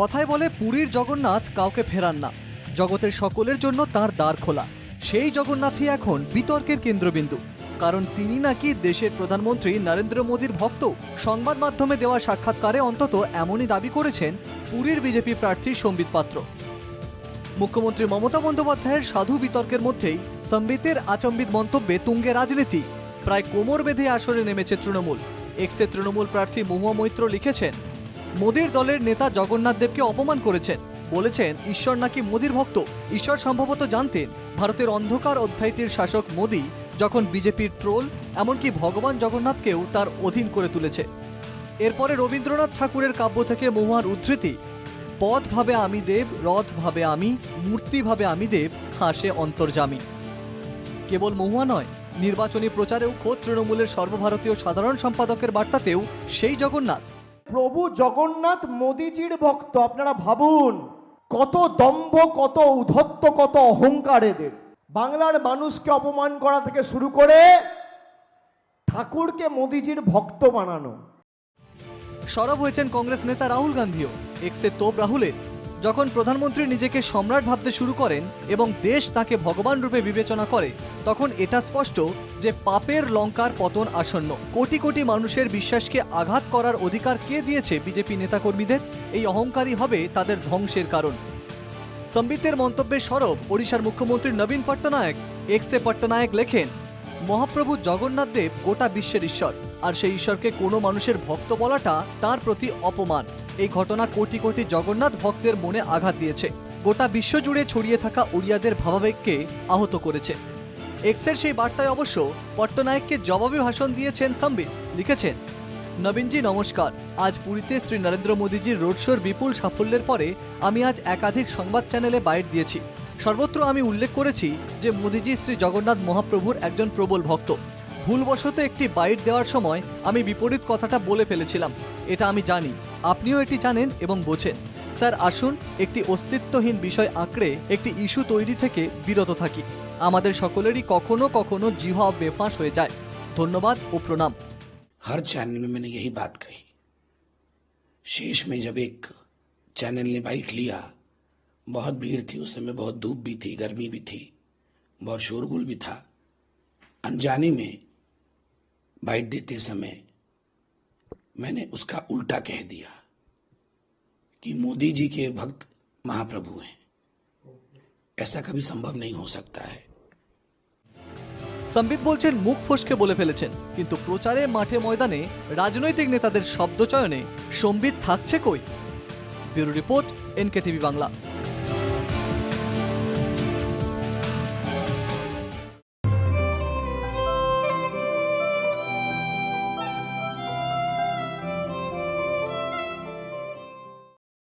কথায় বলে পুরীর জগন্নাথ কাউকে ফেরান না, জগতের সকলের জন্য তার দ্বার খোলা। সেই জগন্নাথই এখন বিতর্কের কেন্দ্রবিন্দু, কারণ তিনি নাকি দেশের প্রধানমন্ত্রী নরেন্দ্র মোদীর ভক্ত। সংবাদ মাধ্যমে দেওয়া সাক্ষাৎকারে অন্তত এমনই দাবি করেছেন পুরীর বিজেপি প্রার্থী সম্বিত পাত্র। মুখ্যমন্ত্রী মমতা বন্দ্যোপাধ্যায়ের সাধু বিতর্কের মধ্যেই সম্বিতের আচম্বিত মন্তব্যে তুঙ্গে রাজনীতি। প্রায় কোমর বেঁধে আসরে নেমেছে তৃণমূল। এক্সে তৃণমূল প্রার্থী মহুয়া মৈত্র লিখেছেন, মোদীর দলের নেতা জগন্নাথ দেবকে অপমান করেছেন, বলেছেন ঈশ্বর নাকি মোদীর ভক্ত। ঈশ্বর সম্ভবত জানতেন ভারতের অন্ধকার অধ্যায়টির শাসক মোদী যখন বিজেপির ট্রোল, এমনকি ভগবান জগন্নাথকেও তার অধীন করে তুলেছে। এরপরে রবীন্দ্রনাথ ঠাকুরের কাব্য থেকে মহুয়ার উদ্ধৃতি, পথ ভাবে আমি দেব, রথ ভাবে আমি, মূর্তি ভাবে আমি দেব, হাসে অন্তর্যামী। কেবল মহুয়া নয়, নির্বাচনী প্রচারেও খোদ তৃণমূলের সর্বভারতীয় সাধারণ সম্পাদকের বার্তাতেও সেই জগন্নাথ। প্রভু জগন্নাথ মোদিজির ভক্ত। আপনারা ভাবুন কত দম্ভ, কত উদ্ধত্ত, কত অহংকার এদের। বাংলার মানুষকে অপমান করা থেকে শুরু করে ঠাকুরকে মোদিজির ভক্ত বানানো। সরব হয়েছেন কংগ্রেস নেতা রাহুল গান্ধীও। এক্সে তোপ রাহুলের, যখন প্রধানমন্ত্রী নিজেকে সম্রাট ভাবতে শুরু করেন এবং দেশ তাকে ভগবান রূপে বিবেচনা করে, তখন এটা স্পষ্ট যে পাপের লঙ্কার পতন আসন্ন। কোটি কোটি মানুষের বিশ্বাসকে আঘাত করার অধিকার কে দিয়েছে বিজেপি নেতাকর্মীদের? এই অহংকারই হবে তাদের ধ্বংসের কারণ। সম্বিতের মন্তব্যে সরব ওড়িশার মুখ্যমন্ত্রী নবীন পট্টনায়ক। এক্সে পট্টনায়ক লেখেন, মহাপ্রভু জগন্নাথ দেব গোটা বিশ্বের ঈশ্বর, আর সেই ঈশ্বরকে কোনো মানুষের ভক্ত বলাটা তার প্রতি অপমান। এই ঘটনা কোটি কোটি জগন্নাথ ভক্তের মনে আঘাত দিয়েছে, গোটা বিশ্ব জুড়ে ছড়িয়ে থাকা ওড়িয়াদের ভাবাবেগকে আহত করেছে। এক্সের সেই বার্তায় অবশ্য পট্টনায়ককে জবাবে ভাষণ দিয়েছেন সম্বিত। লিখেছেন, নবীনজি নমস্কার। আজ পুরীতে শ্রী নরেন্দ্র মোদীজির রোড শোর বিপুল সাফল্যের পরে আমি আজ একাধিক সংবাদ চ্যানেলে বাইট দিয়েছি। সর্বত্র আমি উল্লেখ করেছি যে মোদীজি শ্রী জগন্নাথ মহাপ্রভুর একজন প্রবল ভক্ত। ভুলবশত একটি বাইট দেওয়ার সময় আমি বিপরীত কথাটা বলে ফেলেছিলাম। এটা আমি জানি, আপনিও এটি জানেন এবং বোঝেন। স্যার, আসুন একটি অস্তিত্বহীন বিষয় আঁকড়ে একটি ইস্যু তৈরি থেকে বিরত থাকি। আমাদের সকলেরই কখনো কখনো জিহ্বা বেফাঁস হয়ে যায়। ধন্যবাদ ও প্রণাম। हर चैनल में मैंने यही बात कही। शेष में जब एक चैनल ने बाइट लिया, बहुत भीड़ थी उस समय, बहुत धूप भी थी, गर्मी भी थी, बहुत शोरगुल भी था। अनजाने में बाइट देते समय मैंने उसका उल्टा कह दिया कि मोदी जी के भक्त महाप्रभु हैं। ऐसा कभी संभव नहीं हो सकता है। সম্বিত বলছেন মুখ ফসকে বলে ফেলেছেন, কিন্তু প্রচারে মাঠে ময়দানে রাজনৈতিক নেতাদের শব্দচয়নে সম্বিত থাকছে কই? Bureau report, NKTV Bangla.